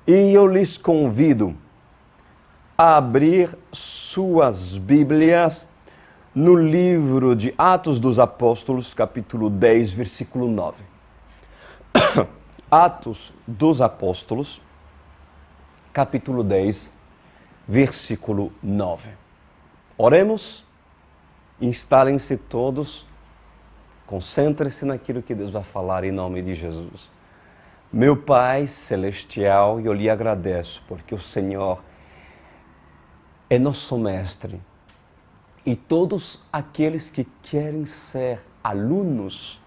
E eu lhes convido a abrir suas Bíblias no livro de Atos dos Apóstolos, capítulo 10, versículo 9. Atos dos Apóstolos, capítulo 10, versículo 9. Oremos, instalem-se todos, concentre-se naquilo que Deus vai falar em nome de Jesus. Meu Pai Celestial, eu lhe agradeço porque o Senhor é nosso Mestre. E todos aqueles que querem ser alunos,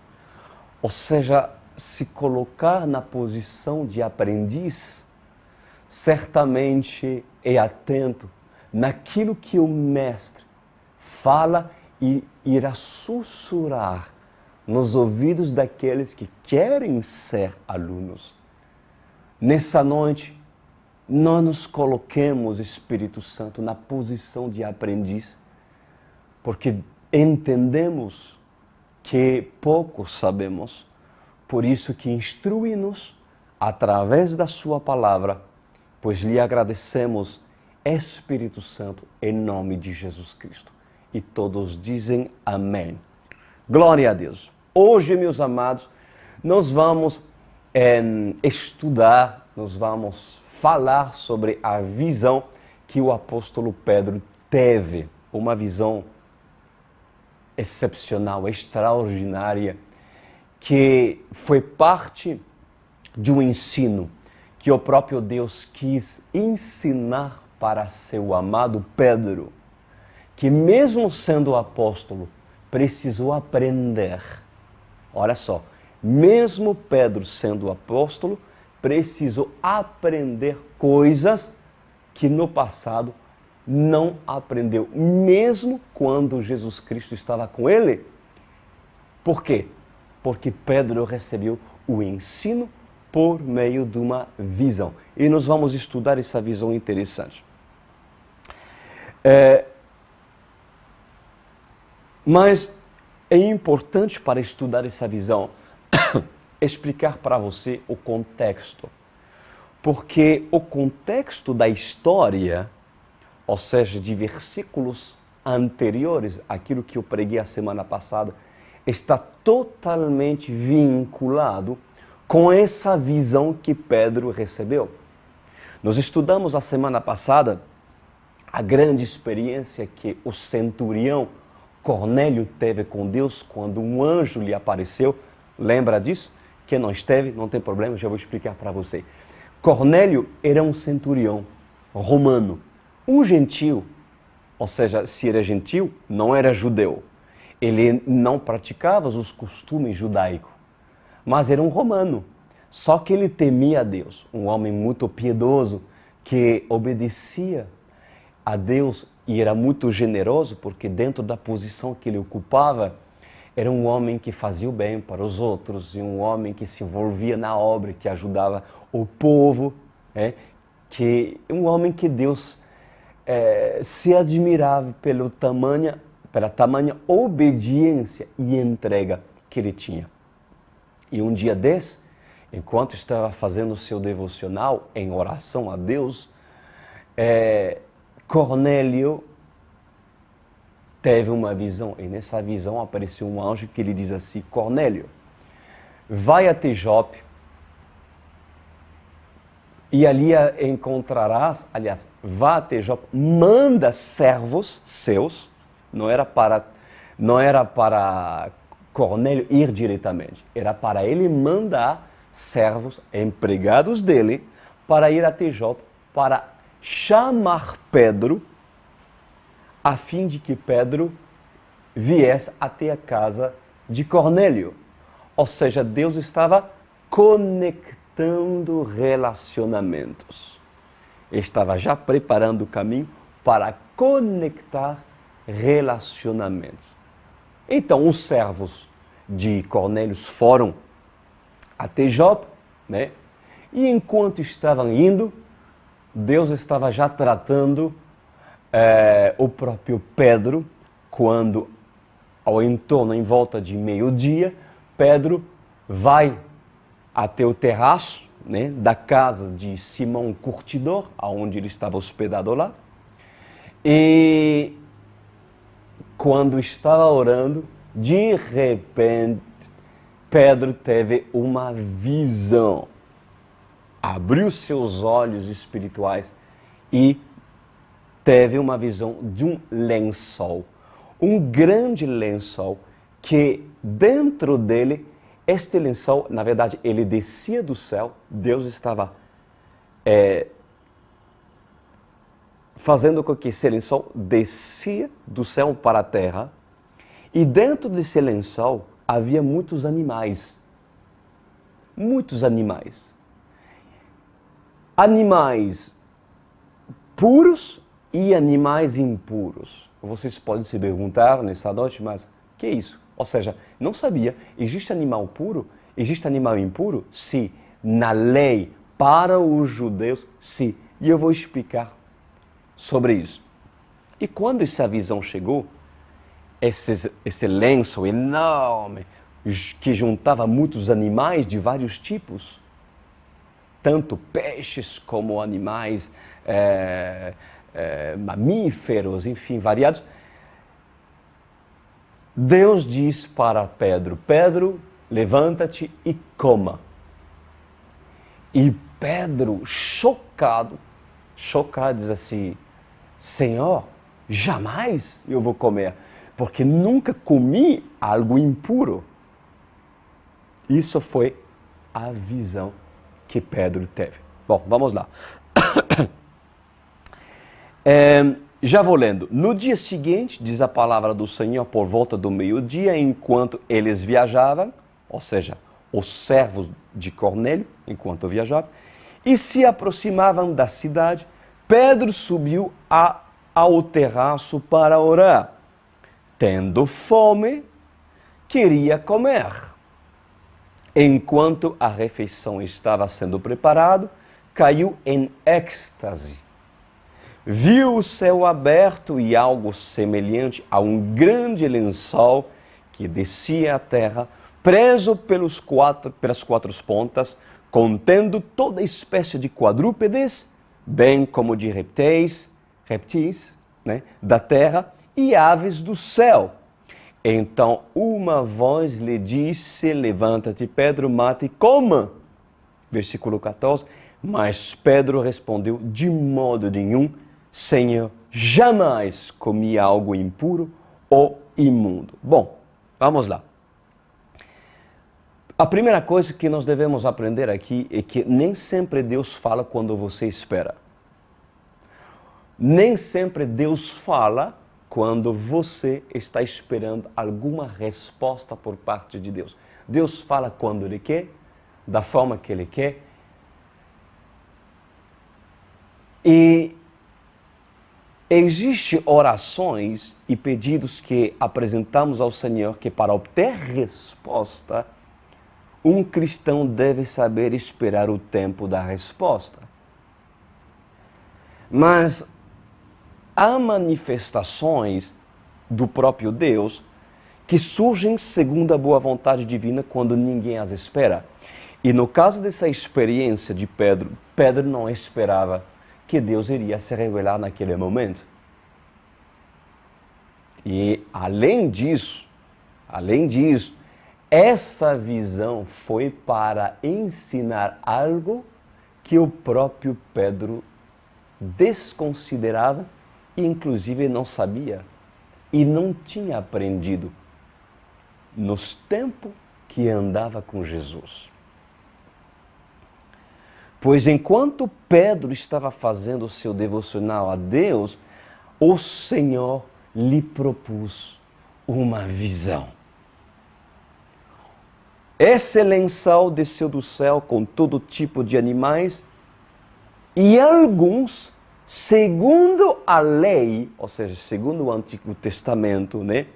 ou seja, se colocar na posição de aprendiz, certamente é atento naquilo que o Mestre fala e irá sussurrar nos ouvidos daqueles que querem ser alunos. Nessa noite, nós nos coloquemos, Espírito Santo, na posição de aprendiz, porque entendemos que pouco sabemos, por isso que instrui-nos através da sua palavra, pois lhe agradecemos, Espírito Santo, em nome de Jesus Cristo. E todos dizem amém. Glória a Deus. Hoje, meus amados, nós vamos estudar, nós vamos falar sobre a visão que o apóstolo Pedro teve. Uma visão excepcional, extraordinária, que foi parte de um ensino que o próprio Deus quis ensinar para seu amado Pedro, que mesmo sendo apóstolo, precisou aprender. Olha só, mesmo Pedro sendo apóstolo, precisou aprender coisas que no passado não aprendeu, mesmo quando Jesus Cristo estava com ele. Por quê? Porque Pedro recebeu o ensino por meio de uma visão. E nós vamos estudar essa visão interessante. Mas é importante para estudar essa visão explicar para você o contexto. Porque o contexto da história, ou seja, de versículos anteriores, aquilo que eu preguei a semana passada, está totalmente vinculado com essa visão que Pedro recebeu. Nós estudamos a semana passada a grande experiência que o centurião Cornélio teve com Deus quando um anjo lhe apareceu. Lembra disso? Quem não esteve, não tem problema, já vou explicar para você. Cornélio era um centurião romano, um gentil, ou seja, se era gentil, não era judeu. Ele não praticava os costumes judaicos, mas era um romano. Só que ele temia a Deus, um homem muito piedoso, que obedecia a Deus e era muito generoso, porque dentro da posição que ele ocupava, era um homem que fazia o bem para os outros, e um homem que se envolvia na obra, que ajudava o povo, um homem que Deus se admirava pela tamanha obediência e entrega que ele tinha. E um dia desse, enquanto estava fazendo o seu devocional em oração a Deus, Cornélio teve uma visão, e nessa visão apareceu um anjo que lhe diz assim: Cornélio, vai até Jope, e ali encontrarás, aliás, vá até Jope, manda servos seus, não era para Cornélio ir diretamente, era para ele mandar servos, empregados dele, para ir até Jope, para chamar Pedro, a fim de que Pedro viesse até a casa de Cornélio. Ou seja, Deus estava conectando relacionamentos. Ele estava já preparando o caminho para conectar relacionamentos. Então, os servos de Cornélio foram até Jope, E enquanto estavam indo, Deus estava já tratando o próprio Pedro, quando, ao entorno, em volta de meio-dia, Pedro vai até o terraço né, da casa de Simão Curtidor, aonde ele estava hospedado lá. E quando estava orando, de repente, Pedro teve uma visão. Abriu seus olhos espirituais e teve uma visão de um lençol. Um grande lençol que dentro dele, este lençol, na verdade, ele descia do céu. Deus estava fazendo com que esse lençol descia do céu para a terra. E dentro desse lençol havia muitos animais. Muitos animais. Animais puros e animais impuros. Vocês podem se perguntar nessa noite, mas o que é isso? Ou seja, não sabia, existe animal puro? Existe animal impuro? Sim, na lei, para os judeus, sim. E eu vou explicar sobre isso. E quando essa visão chegou, esse lenço enorme, que juntava muitos animais de vários tipos, tanto peixes como animais mamíferos, enfim, variados. Deus diz para Pedro: Pedro, levanta-te e coma. E Pedro, chocado, diz assim: Senhor, jamais eu vou comer, porque nunca comi algo impuro. Isso foi a visão que Pedro teve. Bom, vamos lá. Já vou lendo. No dia seguinte, diz a palavra do Senhor, por volta do meio-dia, enquanto eles viajavam, ou seja, os servos de Cornélio, enquanto viajavam, e se aproximavam da cidade, Pedro subiu ao terraço para orar. Tendo fome, queria comer. Enquanto a refeição estava sendo preparada, caiu em êxtase. Viu o céu aberto e algo semelhante a um grande lençol que descia à terra, preso pelas quatro pontas, contendo toda espécie de quadrúpedes, bem como de répteis, né, da terra e aves do céu. Então uma voz lhe disse: levanta-te, Pedro, mata e coma. Versículo 14. Mas Pedro respondeu: de modo nenhum, Senhor, jamais comi algo impuro ou imundo. Bom, vamos lá. A primeira coisa que nós devemos aprender aqui é que nem sempre Deus fala quando você espera. Nem sempre Deus fala quando você está esperando alguma resposta por parte de Deus. Deus fala quando Ele quer, da forma que Ele quer. E existem orações e pedidos que apresentamos ao Senhor que, para obter resposta, um cristão deve saber esperar o tempo da resposta. Mas há manifestações do próprio Deus que surgem segundo a boa vontade divina quando ninguém as espera. E no caso dessa experiência de Pedro, Pedro não esperava que Deus iria se revelar naquele momento. E além disso, essa visão foi para ensinar algo que o próprio Pedro desconsiderava e inclusive não sabia e não tinha aprendido nos tempos que andava com Jesus. Pois enquanto Pedro estava fazendo o seu devocional a Deus, o Senhor lhe propôs uma visão. Esse lençol desceu do céu com todo tipo de animais e alguns, segundo a lei, ou seja, segundo o Antigo Testamento, né,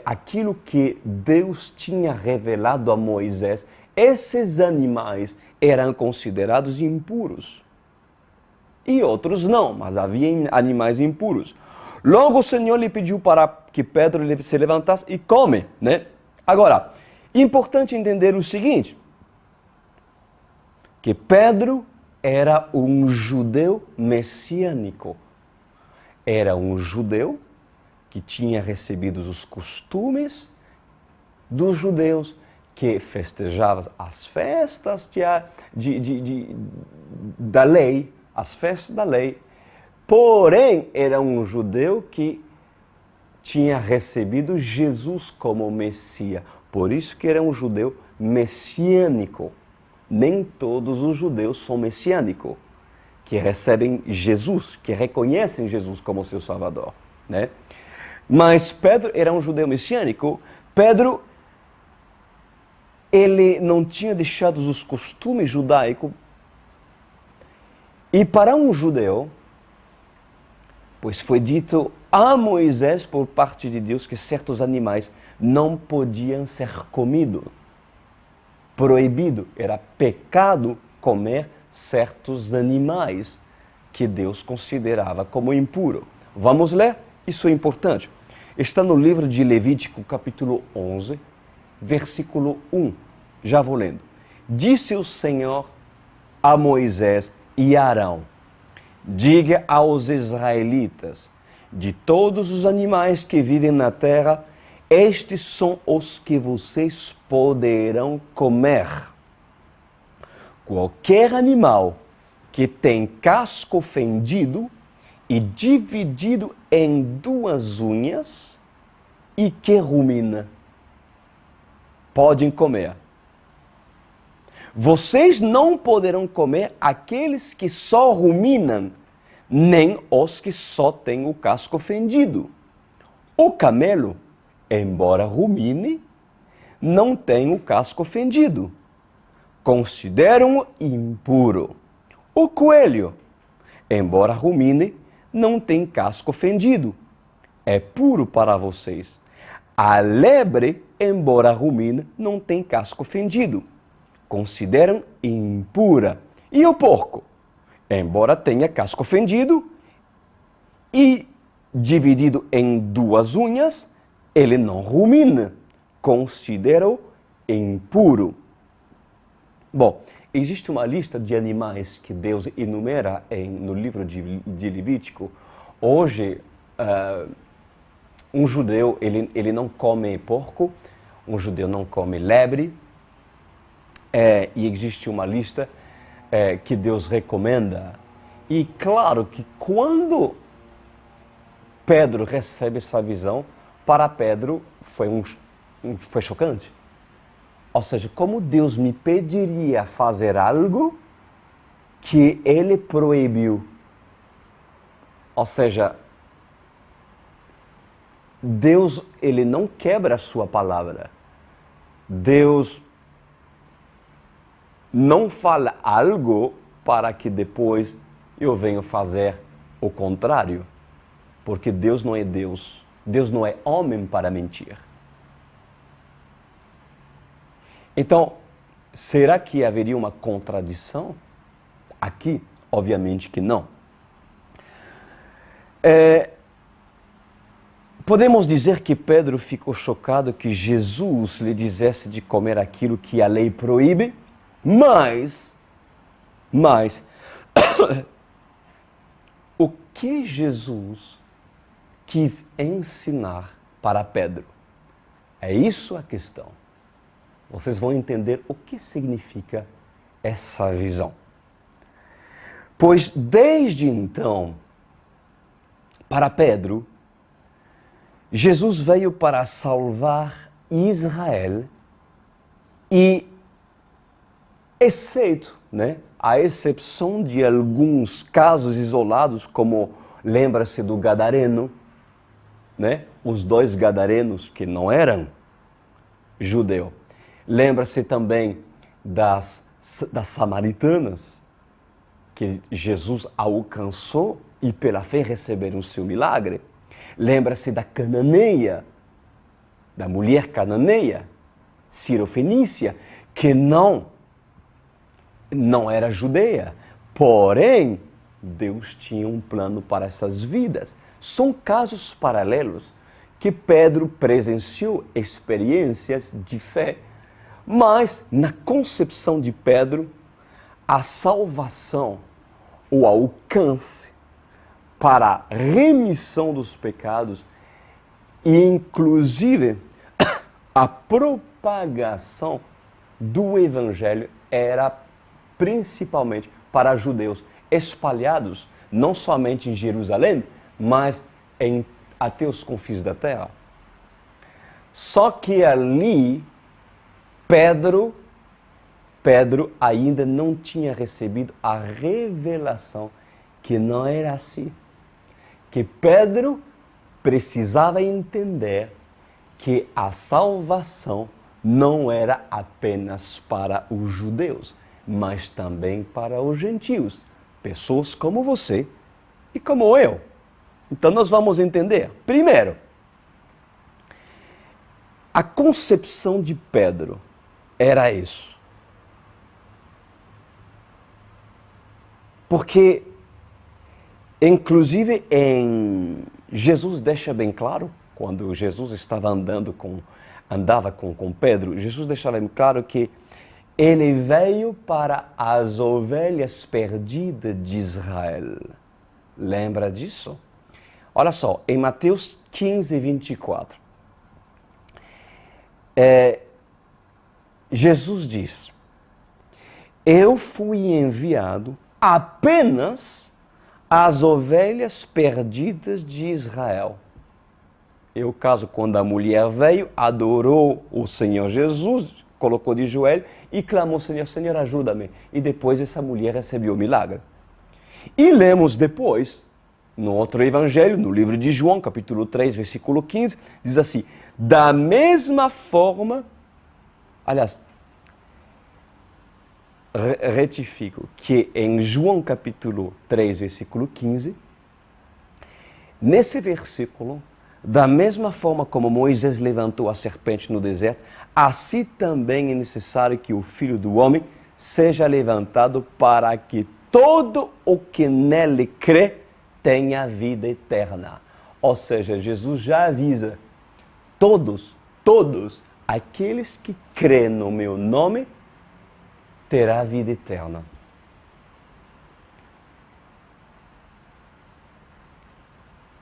aquilo que Deus tinha revelado a Moisés, esses animais eram considerados impuros. E outros não, mas havia animais impuros. Logo o Senhor lhe pediu para que Pedro se levantasse e come, né? Agora, importante entender o seguinte: que Pedro era um judeu messiânico. Era um judeu que tinha recebido os costumes dos judeus, que festejava as festas da lei, as festas da lei. Porém, era um judeu que tinha recebido Jesus como Messias. Por isso que era um judeu messiânico. Nem todos os judeus são messiânicos, que recebem Jesus, que reconhecem Jesus como seu Salvador, né? Mas Pedro era um judeu messiânico. Pedro, ele não tinha deixado os costumes judaicos. E para um judeu, pois foi dito a Moisés por parte de Deus que certos animais não podiam ser comidos. Proibido, era pecado comer certos animais que Deus considerava como impuro. Vamos ler? Isso é importante. Está no livro de Levítico, capítulo 11, versículo 1. Já vou lendo. Disse o Senhor a Moisés e a Arão: diga aos israelitas, de todos os animais que vivem na terra, estes são os que vocês poderão comer. Qualquer animal que tem casco fendido e dividido em duas unhas e que rumina, podem comer. Vocês não poderão comer aqueles que só ruminam, nem os que só têm o casco fendido. O camelo, embora rumine, não tem o casco fendido. Consideram-o impuro. O coelho, embora rumine, não tem casco fendido. É puro para vocês. A lebre, embora rumine, não tem casco fendido. Consideram impura. E o porco, embora tenha casco fendido e dividido em duas unhas, ele não rumina. Considera-o impuro. Bom, existe uma lista de animais que Deus enumera no livro de Levítico. Hoje, um judeu ele não come porco, um judeu não come lebre, e existe uma lista que Deus recomenda. E claro que quando Pedro recebe essa visão, para Pedro foi chocante. Ou seja, como Deus me pediria fazer algo que ele proibiu? Ou seja, Deus, ele não quebra a sua palavra. Deus não fala algo para que depois eu venha fazer o contrário. Porque Deus não é Deus. Deus não é homem para mentir. Então, será que haveria uma contradição aqui? Obviamente que não. Podemos dizer que Pedro ficou chocado que Jesus lhe dissesse de comer aquilo que a lei proíbe, mas o que Jesus quis ensinar para Pedro? É isso a questão. Vocês vão entender o que significa essa visão. Pois desde então, para Pedro, Jesus veio para salvar Israel e, exceto, a exceção de alguns casos isolados, como lembra-se do Gadareno, os dois gadarenos que não eram judeus. Lembra-se também das samaritanas, que Jesus alcançou e pela fé receberam o seu milagre. Lembra-se da cananeia, da mulher cananeia, cirofenícia, que não era judeia. Porém, Deus tinha um plano para essas vidas. São casos paralelos que Pedro presenciou experiências de fé. Mas, na concepção de Pedro, a salvação, o alcance para a remissão dos pecados e, inclusive, a propagação do Evangelho era principalmente para judeus espalhados, não somente em Jerusalém, mas até os confins da terra. Só que ali, Pedro ainda não tinha recebido a revelação que não era assim. Que Pedro precisava entender que a salvação não era apenas para os judeus, mas também para os gentios, pessoas como você e como eu. Então nós vamos entender. Primeiro, a concepção de Pedro era isso. Porque, inclusive, Jesus deixa bem claro, quando Jesus andava com Pedro, Jesus deixa bem claro que ele veio para as ovelhas perdidas de Israel. Lembra disso? Olha só, em Mateus 15, 24. Jesus diz: eu fui enviado apenas às ovelhas perdidas de Israel. É o caso quando a mulher veio, adorou o Senhor Jesus, colocou de joelho e clamou: Senhor, Senhor, ajuda-me. E depois essa mulher recebeu o milagre. E lemos depois, no outro evangelho, no livro de João, capítulo 3, versículo 15, diz assim: da mesma forma, aliás, retifico que em João capítulo 3, versículo 15, nesse versículo, da mesma forma como Moisés levantou a serpente no deserto, assim também é necessário que o Filho do Homem seja levantado para que todo o que nele crê tenha vida eterna. Ou seja, Jesus já avisa, todos aqueles que crêem no meu nome terá vida eterna.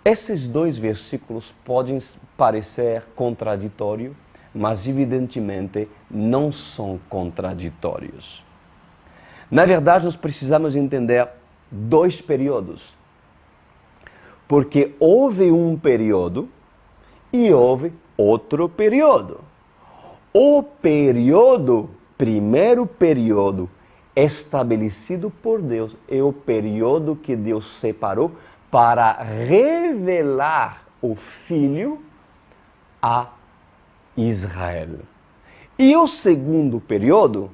Esses dois versículos podem parecer contraditórios, mas evidentemente não são contraditórios. Na verdade, nós precisamos entender dois períodos. Porque houve um período e houve outro período. O primeiro período estabelecido por Deus é o período que Deus separou para revelar o Filho a Israel. E o segundo período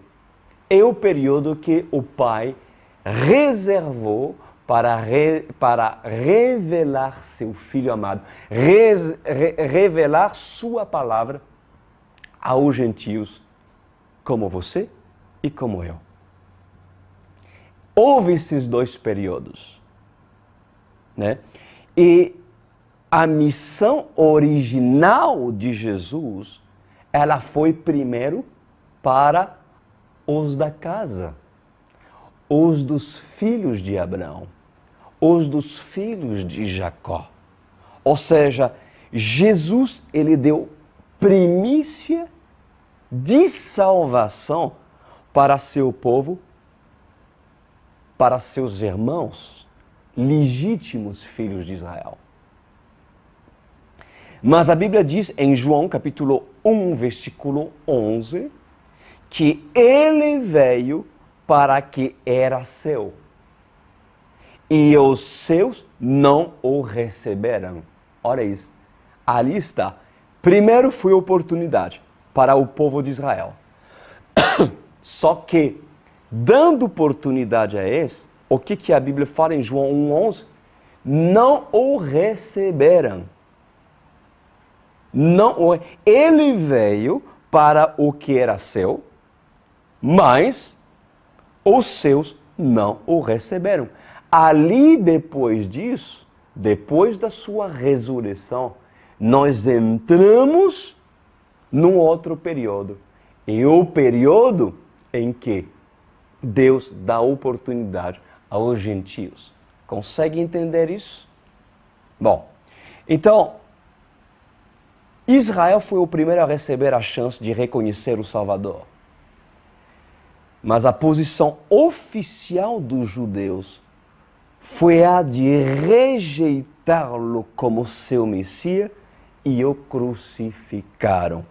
é o período que o Pai reservou para revelar seu Filho amado, revelar sua palavra aos gentios, como você e como eu. Houve esses dois períodos, né? E a missão original de Jesus, ela foi primeiro para os da casa, os dos filhos de Abraão, os dos filhos de Jacó. Ou seja, Jesus, ele deu primícia de salvação para seu povo, para seus irmãos, legítimos filhos de Israel. Mas a Bíblia diz em João capítulo 1, versículo 11, que ele veio para que era seu, e os seus não o receberam. Olha isso, ali está. Primeiro foi oportunidade para o povo de Israel. Só que, dando oportunidade a esse, o que a Bíblia fala em João 1,11? Não o receberam. Ele veio para o que era seu, mas os seus não o receberam. Ali, depois disso, depois da sua ressurreição, nós entramos num outro período. E o período em que Deus dá oportunidade aos gentios. Consegue entender isso? Bom, então, Israel foi o primeiro a receber a chance de reconhecer o Salvador. Mas a posição oficial dos judeus foi a de rejeitá-lo como seu Messias e o crucificaram.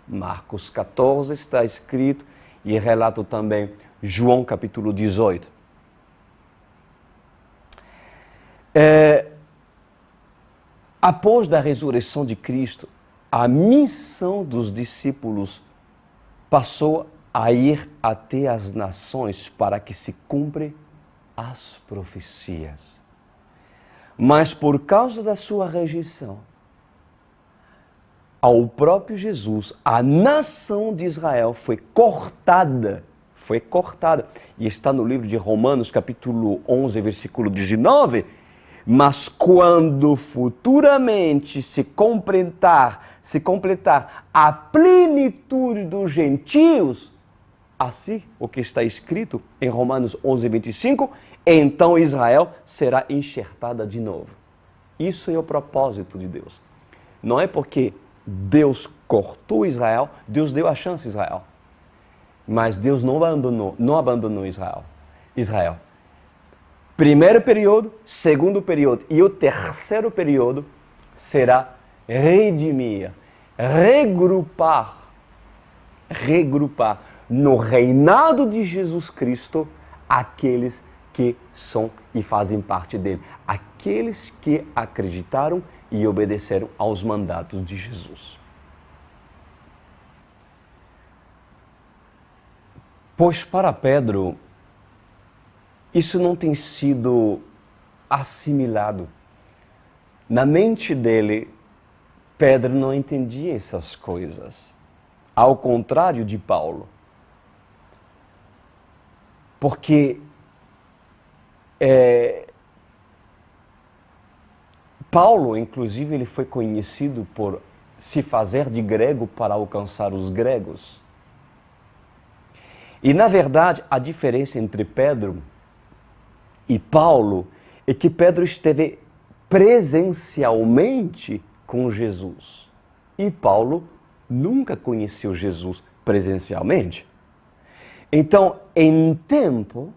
Marcos 14 está escrito e relata também João capítulo 18. Após da ressurreição de Cristo, a missão dos discípulos passou a ir até as nações para que se cumpram as profecias. Mas por causa da sua rejeição ao próprio Jesus, a nação de Israel foi cortada. E está no livro de Romanos, capítulo 11, versículo 19. Mas quando futuramente se completar a plenitude dos gentios, assim o que está escrito em Romanos 11, 25, então Israel será enxertada de novo. Isso é o propósito de Deus. Não é porque Deus cortou Israel, Deus deu a chance a Israel. Mas Deus não abandonou Israel. Primeiro período, segundo período e o terceiro período será redimir, regrupar no reinado de Jesus Cristo aqueles que são e fazem parte dele, aqueles que acreditaram e obedeceram aos mandatos de Jesus. Pois para Pedro, isso não tem sido assimilado. Na mente dele, Pedro não entendia essas coisas. Ao contrário de Paulo. Porque Paulo, inclusive, ele foi conhecido por se fazer de grego para alcançar os gregos. E, na verdade, a diferença entre Pedro e Paulo é que Pedro esteve presencialmente com Jesus. E Paulo nunca conheceu Jesus presencialmente. Então, em tempo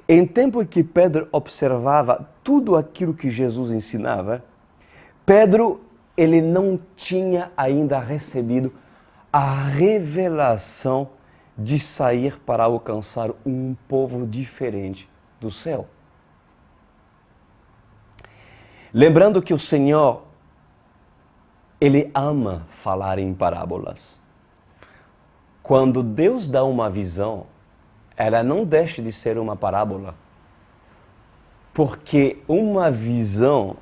em que Pedro observava tudo aquilo que Jesus ensinava, Pedro, ele não tinha ainda recebido a revelação de sair para alcançar um povo diferente do céu. Lembrando que o Senhor, ele ama falar em parábolas. Quando Deus dá uma visão, ela não deixa de ser uma parábola. Porque uma visão,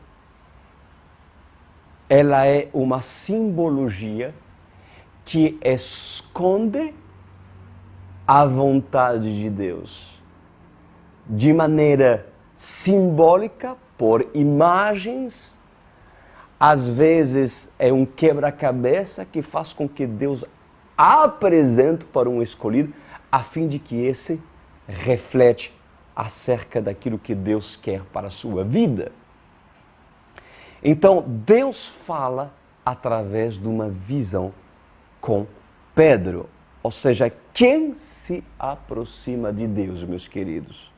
ela é uma simbologia que esconde a vontade de Deus. De maneira simbólica, por imagens, às vezes é um quebra-cabeça que faz com que Deus apresente para um escolhido, a fim de que esse reflete acerca daquilo que Deus quer para a sua vida. Então, Deus fala através de uma visão com Pedro. Ou seja, quem se aproxima de Deus, meus queridos,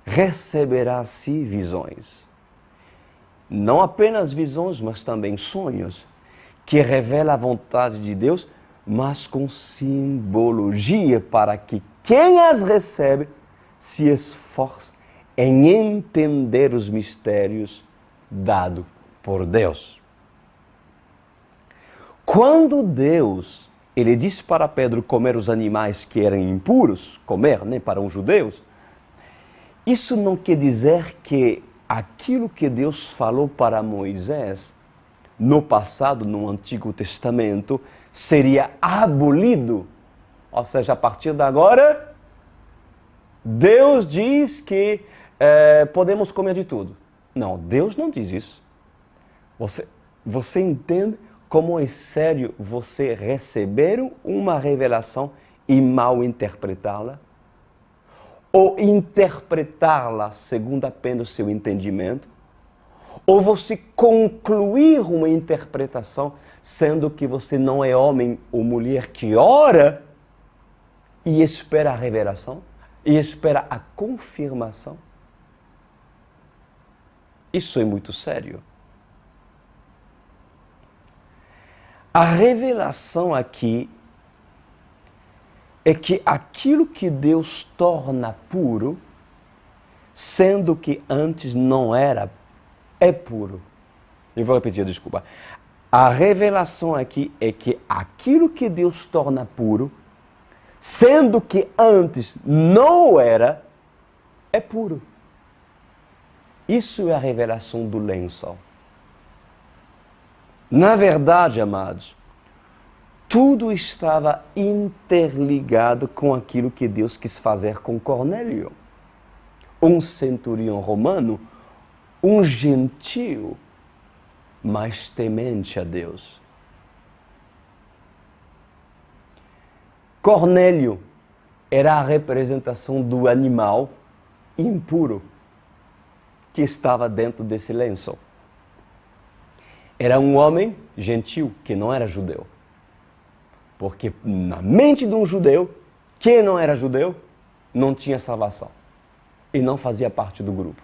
receberá-se visões. Não apenas visões, mas também sonhos, que revelam a vontade de Deus, mas com simbologia, para que quem as recebe se esforce em entender os mistérios dados por Deus. Quando Deus, ele disse para Pedro comer os animais que eram impuros, comer, para os judeus, isso não quer dizer que aquilo que Deus falou para Moisés, no passado, no Antigo Testamento, seria abolido. Ou seja, a partir de agora, Deus diz que podemos comer de tudo. Não, Deus não diz isso. Você entende como é sério você receber uma revelação e mal interpretá-la, ou interpretá-la segundo apenas o seu entendimento, ou você concluir uma interpretação sendo que você não é homem ou mulher que ora e espera a revelação, e espera a confirmação. Isso é muito sério. A revelação aqui é que aquilo que Deus torna puro, sendo que antes não era, é puro. Eu vou repetir, desculpa. A revelação aqui é que aquilo que Deus torna puro, sendo que antes não era, é puro. Isso é a revelação do lençol. Na verdade, amados, tudo estava interligado com aquilo que Deus quis fazer com Cornélio. Um centurião romano, um gentio, mas temente a Deus. Cornélio era a representação do animal impuro que estava dentro desse lençol. Era um homem gentil que não era judeu. Porque na mente de um judeu, quem não era judeu, não tinha salvação. E não fazia parte do grupo.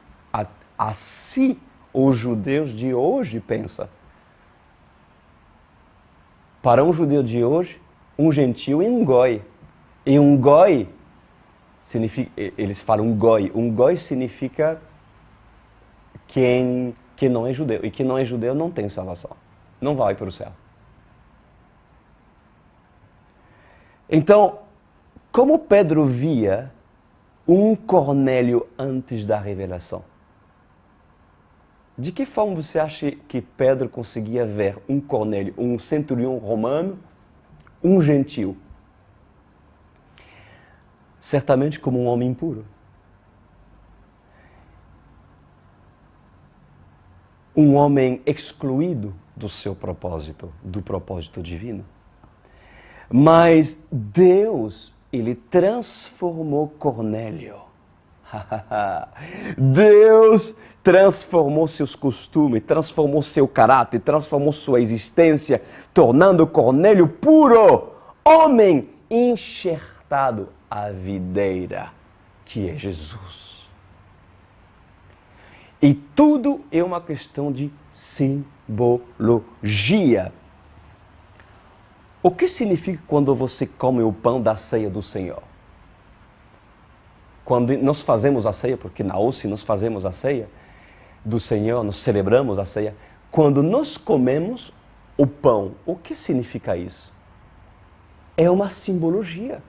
Assim os judeus de hoje pensam. Para um judeu de hoje, um gentil é um goi. E um goi, significa, eles falam goi. Um goi significa quem não é judeu. E quem não é judeu não tem salvação. Não vai para o céu. Então, como Pedro via um Cornélio antes da revelação? De que forma você acha que Pedro conseguia ver um Cornélio, um centurião romano, um gentil? Certamente como um homem impuro. Um homem excluído do seu propósito, do propósito divino. Mas Deus, Ele transformou Cornélio. Deus transformou seus costumes, transformou seu caráter, transformou sua existência, tornando Cornélio puro, homem enxertado à videira, que é Jesus. E tudo é uma questão de simbologia. O que significa quando você come o pão da ceia do Senhor? Quando nós fazemos a ceia, porque na OSCE nós fazemos a ceia do Senhor, nós celebramos a ceia. Quando nós comemos o pão, o que significa isso? É uma simbologia.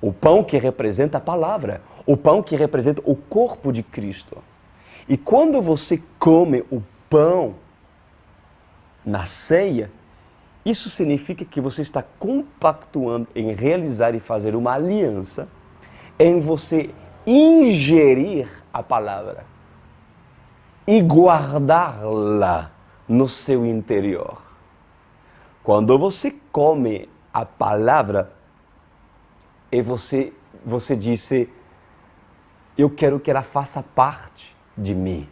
O pão que representa a palavra, o pão que representa o corpo de Cristo. E quando você come o pão na ceia, isso significa que você está compactuando em realizar e fazer uma aliança, em você ingerir a palavra e guardá-la no seu interior. Quando você come a palavra, e você disse, eu quero que ela faça parte de mim.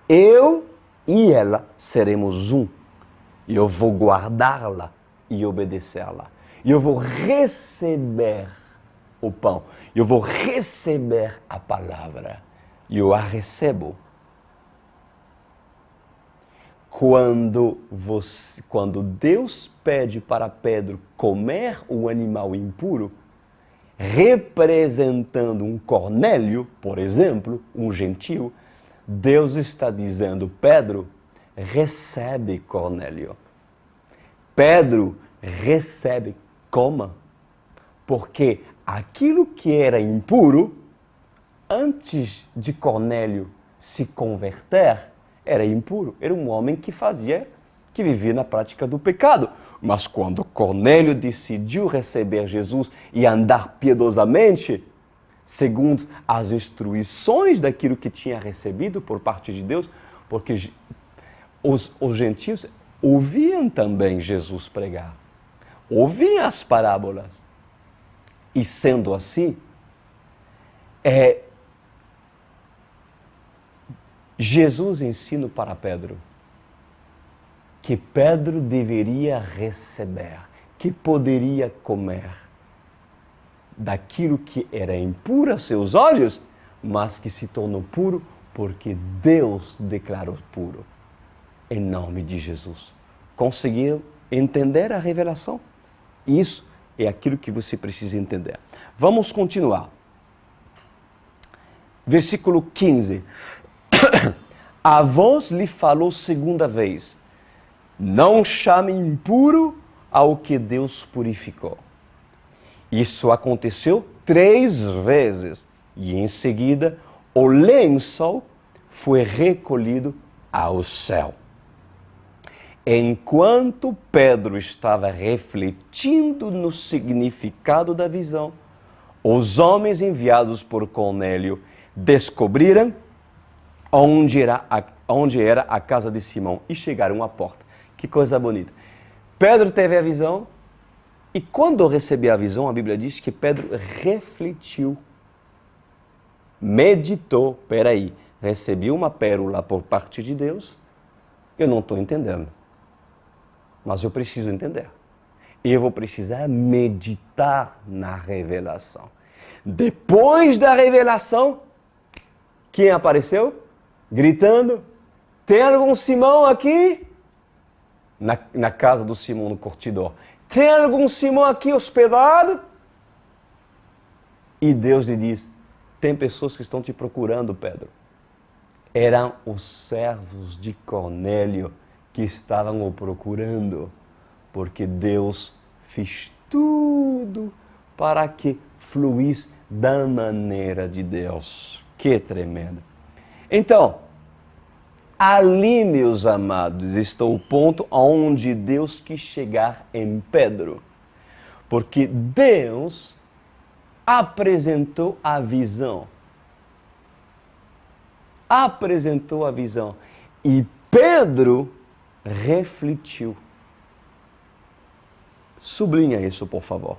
Eu e ela seremos um. E eu vou guardá-la e obedecê-la. E eu vou receber o pão. Eu vou receber a palavra. E eu a recebo. Quando Deus pede para Pedro comer o animal impuro, representando um Cornélio, por exemplo, um gentil, Deus está dizendo, Pedro, recebe Cornélio. Pedro, recebe, coma. Porque aquilo que era impuro, antes de Cornélio se converter, era impuro. Era um homem que vivia na prática do pecado. Mas quando Cornélio decidiu receber Jesus e andar piedosamente, segundo as instruções daquilo que tinha recebido por parte de Deus, porque os gentios ouviam também Jesus pregar, ouviam as parábolas. E sendo assim, Jesus ensina para Pedro que Pedro deveria receber, que poderia comer daquilo que era impuro aos seus olhos, mas que se tornou puro porque Deus declarou puro. Em nome de Jesus. Conseguiu entender a revelação? Isso é aquilo que você precisa entender. Vamos continuar. Versículo 15. A voz lhe falou segunda vez: não chame impuro ao que Deus purificou. Isso aconteceu 3 vezes e em seguida o lençol foi recolhido ao céu. Enquanto Pedro estava refletindo no significado da visão, os homens enviados por Cornélio descobriram onde era a casa de Simão e chegaram à porta. Que coisa bonita. Pedro teve a visão e quando recebeu a visão, a Bíblia diz que Pedro refletiu, meditou. Peraí, recebi uma pérola por parte de Deus, eu não estou entendendo. Mas eu preciso entender. Eu vou precisar meditar na revelação. Depois da revelação, quem apareceu? Gritando: tem algum Simão aqui? Na casa do Simão, no curtidor. Tem algum Simão aqui hospedado? E Deus lhe diz: tem pessoas que estão te procurando, Pedro. Eram os servos de Cornélio que estavam o procurando, porque Deus fez tudo para que fluísse da maneira de Deus. Que tremendo! Então, ali, meus amados, está o ponto onde Deus quis chegar em Pedro, porque Deus apresentou a visão. Apresentou a visão. E Pedro refletiu. Sublinha isso, por favor.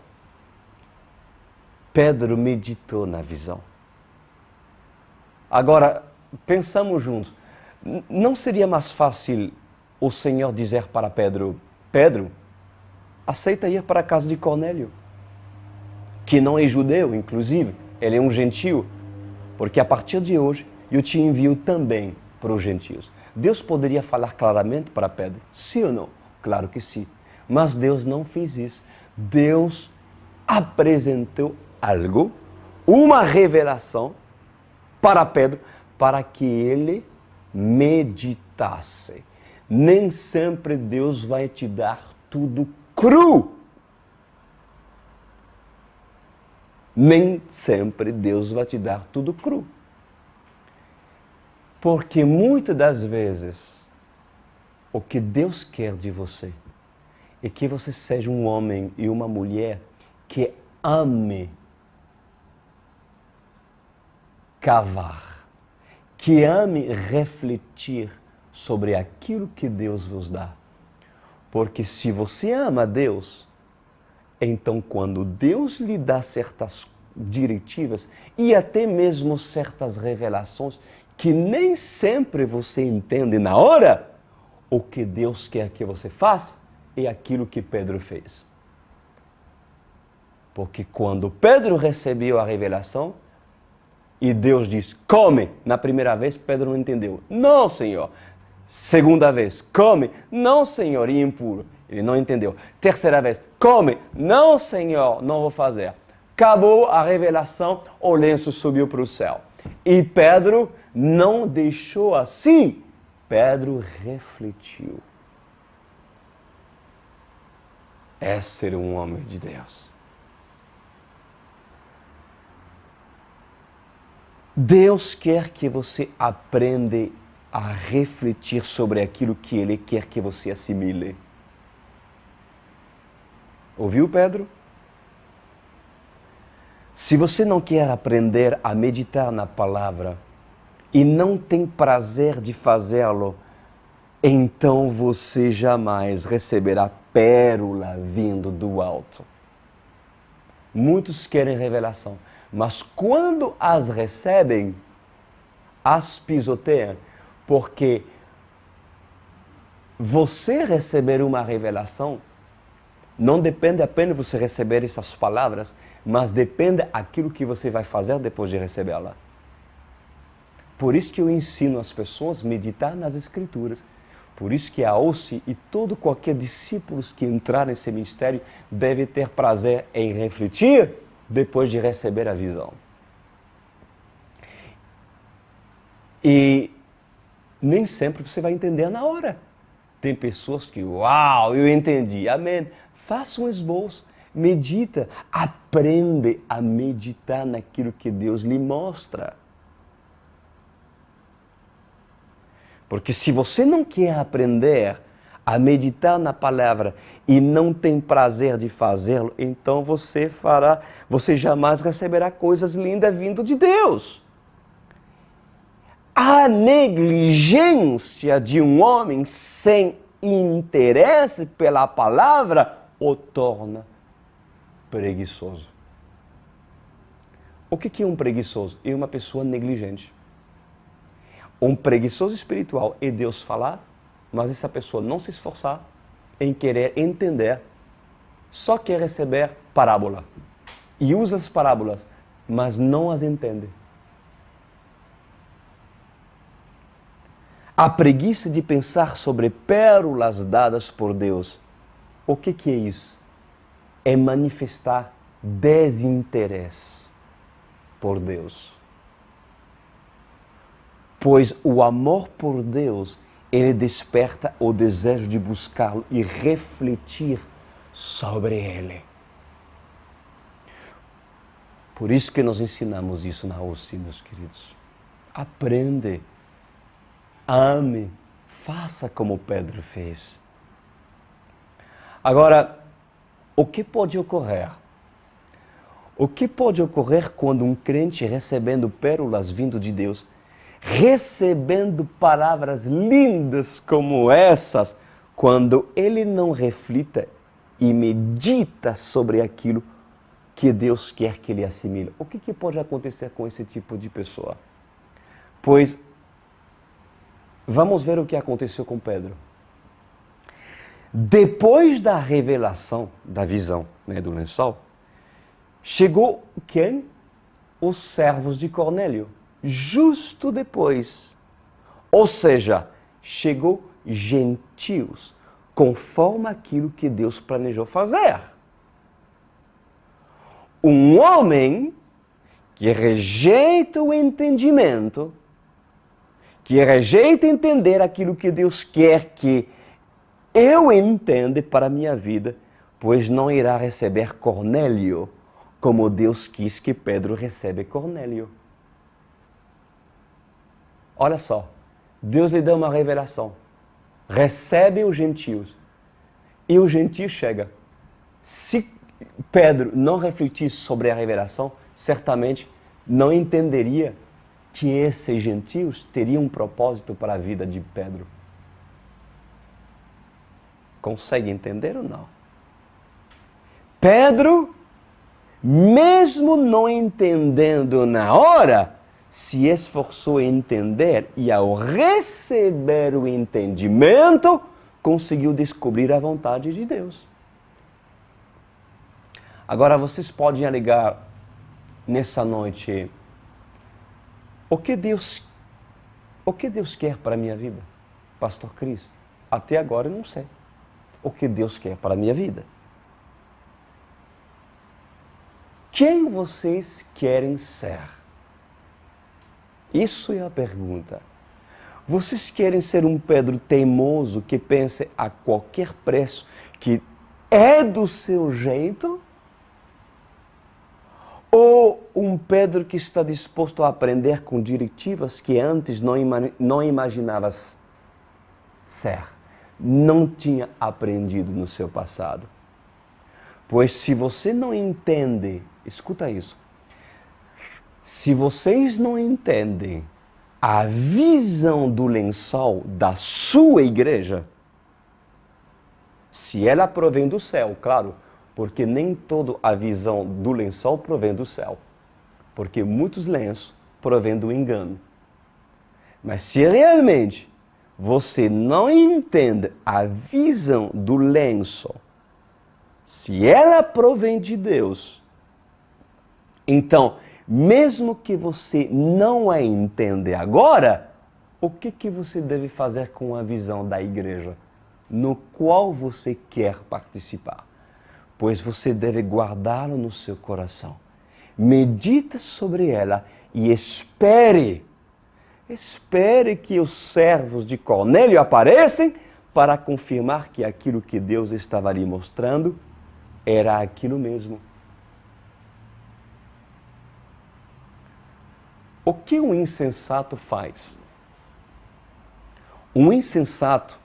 Pedro meditou na visão. Agora, pensamos juntos. Não seria mais fácil o Senhor dizer para Pedro: Pedro, aceita ir para a casa de Cornélio, que não é judeu, inclusive, ele é um gentio, porque a partir de hoje eu te envio também para os gentios. Deus poderia falar claramente para Pedro, sim ou não? Claro que sim. Mas Deus não fez isso. Deus apresentou algo, uma revelação para Pedro, para que ele meditasse. Nem sempre Deus vai te dar tudo cru. Nem sempre Deus vai te dar tudo cru. Porque muitas das vezes, o que Deus quer de você é que você seja um homem e uma mulher que ame cavar, que ame refletir sobre aquilo que Deus vos dá. Porque se você ama Deus, então quando Deus lhe dá certas diretivas e até mesmo certas revelações que nem sempre você entende na hora, o que Deus quer que você faça é aquilo que Pedro fez. Porque quando Pedro recebeu a revelação e Deus diz, come, na primeira vez Pedro não entendeu. Não, Senhor. Segunda vez, come. Não, Senhor, e impuro. Ele não entendeu. Terceira vez, come. Não, Senhor, não vou fazer. Acabou a revelação, o lenço subiu para o céu. E Pedro não deixou assim. Pedro refletiu. É ser um homem de Deus. Deus quer que você aprenda a refletir sobre aquilo que Ele quer que você assimile. Ouviu, Pedro? Se você não quer aprender a meditar na palavra e não tem prazer de fazê-lo, então você jamais receberá pérola vindo do alto. Muitos querem revelação, mas quando as recebem, as pisoteiam, porque você receber uma revelação não depende apenas de você receber essas palavras, mas depende daquilo que você vai fazer depois de recebê-la. Por isso que eu ensino as pessoas a meditar nas Escrituras. Por isso que a OSI e todo qualquer discípulo que entrar nesse ministério deve ter prazer em refletir depois de receber a visão. E nem sempre você vai entender na hora. Tem pessoas que, uau, eu entendi, amém. Faça um esboço, medita, aprende a meditar naquilo que Deus lhe mostra. Porque se você não quer aprender a meditar na palavra e não tem prazer de fazê-lo, então você jamais receberá coisas lindas vindo de Deus. A negligência de um homem sem interesse pela palavra o torna preguiçoso. O que é um preguiçoso? É uma pessoa negligente. Um preguiçoso espiritual é Deus falar, mas essa pessoa não se esforçar em querer entender, só quer receber parábola. E usa as parábolas, mas não as entende. A preguiça de pensar sobre pérolas dadas por Deus. O que é isso? É manifestar desinteresse por Deus. Pois o amor por Deus, ele desperta o desejo de buscá-lo e refletir sobre ele. Por isso que nós ensinamos isso na OSI, meus queridos. Aprende, ame, faça como Pedro fez. Agora, o que pode ocorrer? O que pode ocorrer quando um crente recebendo pérolas vindo de Deus, recebendo palavras lindas como essas, quando ele não reflita e medita sobre aquilo que Deus quer que ele assimile? O que pode acontecer com esse tipo de pessoa? Pois, vamos ver o que aconteceu com Pedro. Depois da revelação da visão, do lençol, chegou quem? Os servos de Cornélio, justo depois. Ou seja, chegou gentios, conforme aquilo que Deus planejou fazer. Um homem que rejeita o entendimento, que rejeita entender aquilo que Deus quer que eu entenda para a minha vida, pois não irá receber Cornélio, como Deus quis que Pedro receba Cornélio. Olha só, Deus lhe dá uma revelação, recebe os gentios, e o gentio chega. Se Pedro não refletisse sobre a revelação, certamente não entenderia que esses gentios teriam um propósito para a vida de Pedro. Consegue entender ou não? Pedro, mesmo não entendendo na hora, se esforçou em entender e ao receber o entendimento, conseguiu descobrir a vontade de Deus. Agora vocês podem alegar nessa noite, o que Deus quer para a minha vida? Pastor Cris, até agora eu não sei o que Deus quer para a minha vida. Quem vocês querem ser? Isso é a pergunta. Vocês querem ser um Pedro teimoso que pense a qualquer preço que é do seu jeito? Ou um Pedro que está disposto a aprender com diretivas que antes não imaginavas ser, não tinha aprendido no seu passado? Pois se você não entende, escuta isso, se vocês não entendem a visão do lençol da sua igreja, se ela provém do céu, claro, porque nem toda a visão do lençol provém do céu, porque muitos lenços provêm do engano. Mas se realmente você não entende a visão do lenço, se ela provém de Deus, então, mesmo que você não a entenda agora, o que você deve fazer com a visão da igreja, no qual você quer participar? Pois você deve guardá-la no seu coração. Medite sobre ela e espere que os servos de Cornélio apareçam para confirmar que aquilo que Deus estava lhe mostrando era aquilo mesmo. O que um insensato faz? Um insensato,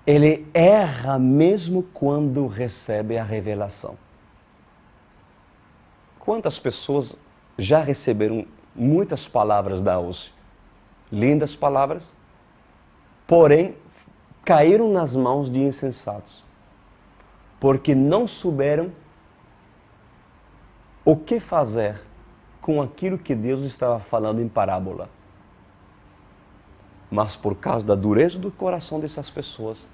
ele erra mesmo quando recebe a revelação. Quantas pessoas já receberam muitas palavras da OSE? Lindas palavras, porém caíram nas mãos de insensatos, porque não souberam o que fazer com aquilo que Deus estava falando em parábola. Mas por causa da dureza do coração dessas pessoas,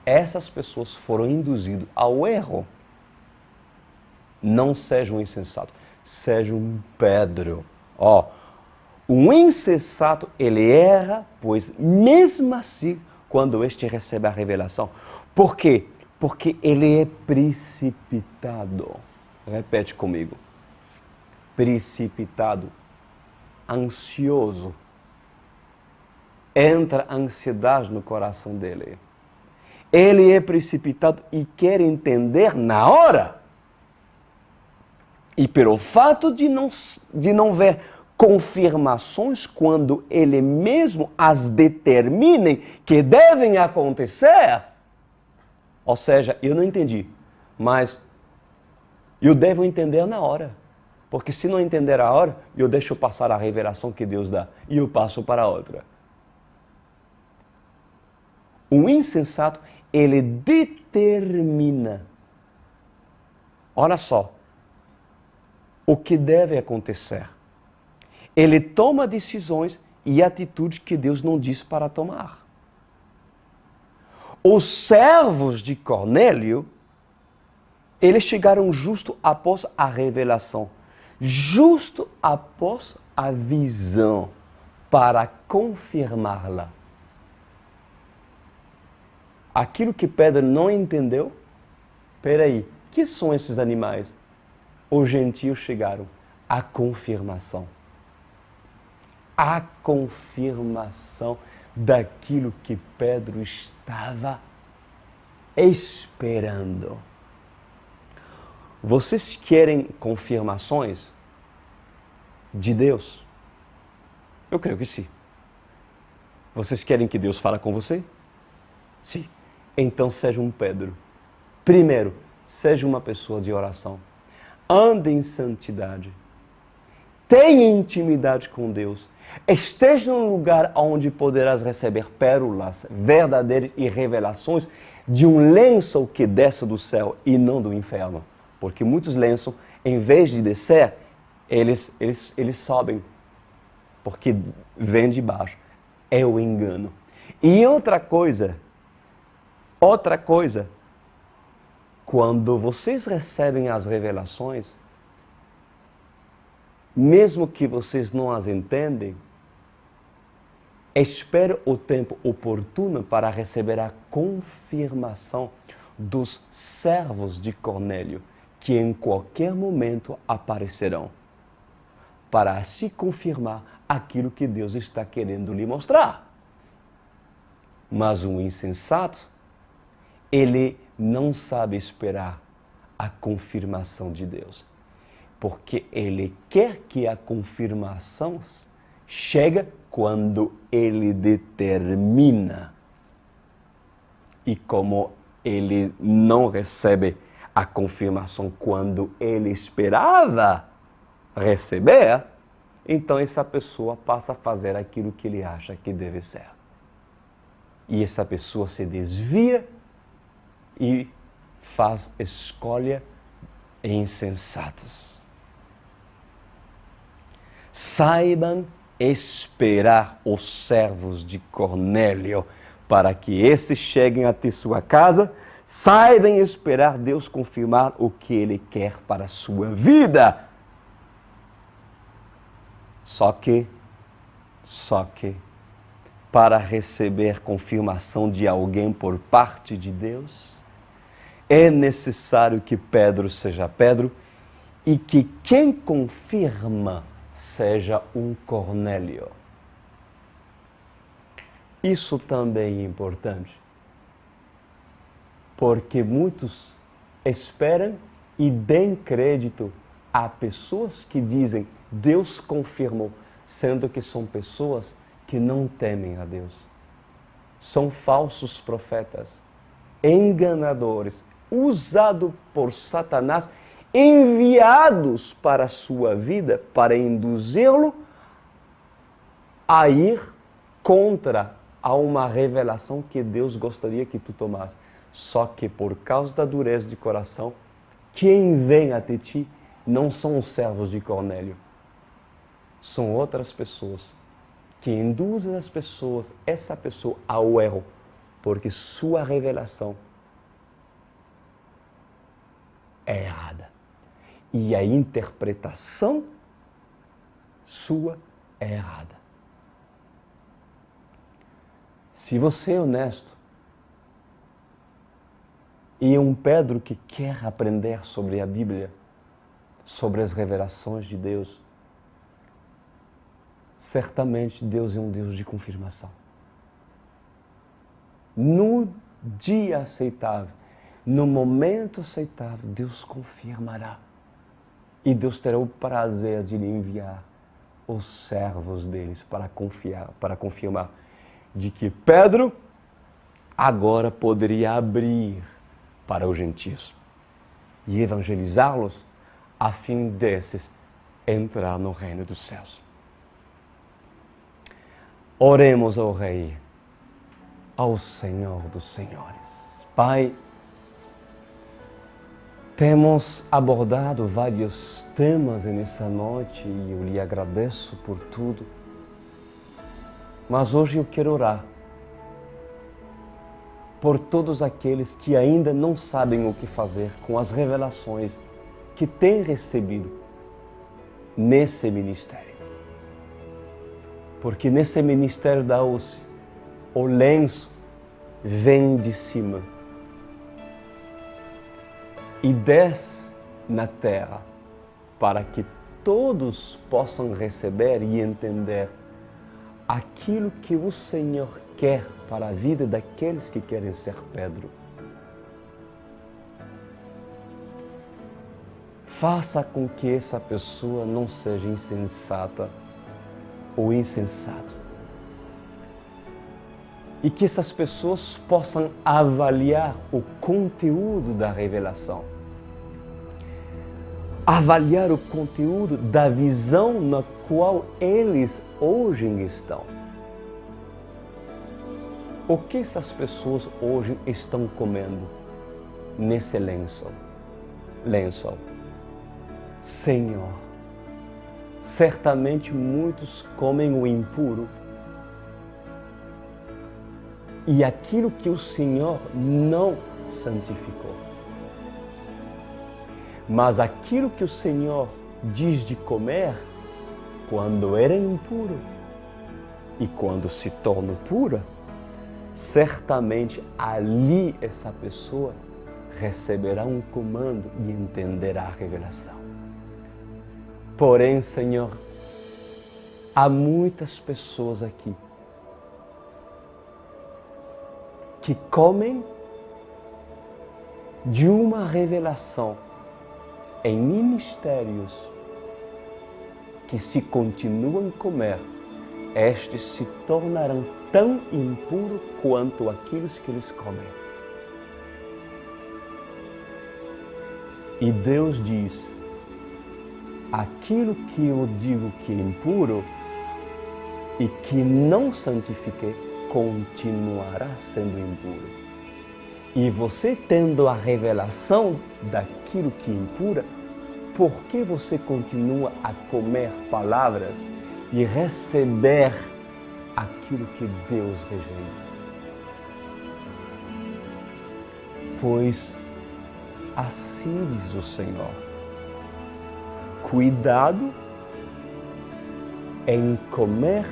essas pessoas foram induzidas ao erro. Não seja um insensato, seja um Pedro. Um insensato, ele erra, pois mesmo assim, quando este recebe a revelação. Por quê? Porque ele é precipitado. Repete comigo. Precipitado, ansioso. Entra ansiedade no coração dele. Ele é precipitado e quer entender na hora. E pelo fato de não ver confirmações quando ele mesmo as determine que devem acontecer, ou seja, eu não entendi, mas eu devo entender na hora. Porque se não entender a hora, eu deixo passar a revelação que Deus dá e eu passo para outra. O insensato, ele determina. Olha só, o que deve acontecer. Ele toma decisões e atitudes que Deus não disse para tomar. Os servos de Cornélio, eles chegaram justo após a revelação, justo após a visão, para confirmá-la. Aquilo que Pedro não entendeu, peraí, que são esses animais? Os gentios chegaram à confirmação. A confirmação daquilo que Pedro estava esperando. Vocês querem confirmações de Deus? Eu creio que sim. Vocês querem que Deus fale com você? Sim. Então seja um Pedro. Primeiro, seja uma pessoa de oração. Ande em santidade. Tenha intimidade com Deus. Esteja num lugar onde poderás receber pérolas verdadeiras e revelações de um lenço que desce do céu e não do inferno. Porque muitos lenços, em vez de descer, eles sobem. Porque vem de baixo. É o engano. E outra coisa, quando vocês recebem as revelações, mesmo que vocês não as entendem, espere o tempo oportuno para receber a confirmação dos servos de Cornélio, que em qualquer momento aparecerão, para se confirmar aquilo que Deus está querendo lhe mostrar. Mas um insensato, ele não sabe esperar a confirmação de Deus, porque ele quer que a confirmação chegue quando ele determina. E como ele não recebe a confirmação quando ele esperava receber, então essa pessoa passa a fazer aquilo que ele acha que deve ser. E essa pessoa se desvia e faz escolha insensatas. Saibam esperar os servos de Cornélio para que esses cheguem até sua casa. Saibam esperar Deus confirmar o que Ele quer para a sua vida. Só que, para receber confirmação de alguém por parte de Deus, é necessário que Pedro seja Pedro e que quem confirma seja um Cornélio. Isso também é importante, porque muitos esperam e dão crédito a pessoas que dizem Deus confirmou, sendo que são pessoas que não temem a Deus. São falsos profetas, enganadores, usados por Satanás, enviados para a sua vida para induzi-lo a ir contra a uma revelação que Deus gostaria que tu tomasse. Só que por causa da dureza de coração, quem vem até ti não são os servos de Cornélio, são outras pessoas que induzem as pessoas, essa pessoa ao erro, porque sua revelação é errada. E a interpretação sua é errada. Se você é honesto e é um Pedro que quer aprender sobre a Bíblia, sobre as revelações de Deus, certamente Deus é um Deus de confirmação. No dia aceitável, no momento aceitável, Deus confirmará. E Deus terá o prazer de lhe enviar os servos deles para confirmar de que Pedro agora poderia abrir para os gentios e evangelizá-los a fim desses entrar no reino dos céus. Oremos ao Rei, ao Senhor dos Senhores. Pai, temos abordado vários temas nessa noite e eu lhe agradeço por tudo. Mas hoje eu quero orar por todos aqueles que ainda não sabem o que fazer com as revelações que têm recebido nesse ministério. Porque nesse ministério da UCE, o lenço vem de cima e desce na terra para que todos possam receber e entender aquilo que o Senhor quer para a vida daqueles que querem ser Pedro. Faça com que essa pessoa não seja insensata ou insensato. E que essas pessoas possam avaliar o conteúdo da revelação. Avaliar o conteúdo da visão na qual eles hoje estão. O que essas pessoas hoje estão comendo nesse lençol? Senhor, certamente muitos comem o impuro e aquilo que o Senhor não santificou. Mas aquilo que o Senhor diz de comer, quando era impuro e quando se torna pura, certamente ali essa pessoa receberá um comando e entenderá a revelação. Porém, Senhor, há muitas pessoas aqui que comem de uma revelação em ministérios que, se continuam a comer, estes se tornarão tão impuros quanto aqueles que eles comem. E Deus diz: aquilo que eu digo que é impuro e que não santifiquei, continuará sendo impuro. E você tendo a revelação daquilo que é impuro, por que você continua a comer palavras e receber aquilo que Deus rejeita? Pois assim diz o Senhor: cuidado em comer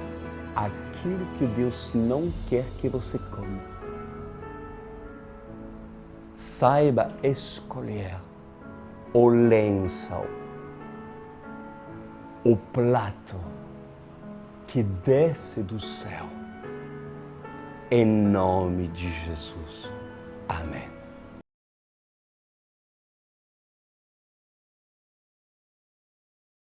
aquilo que Deus não quer que você coma. Saiba escolher o lençol, o prato que desce do céu. Em nome de Jesus. Amém.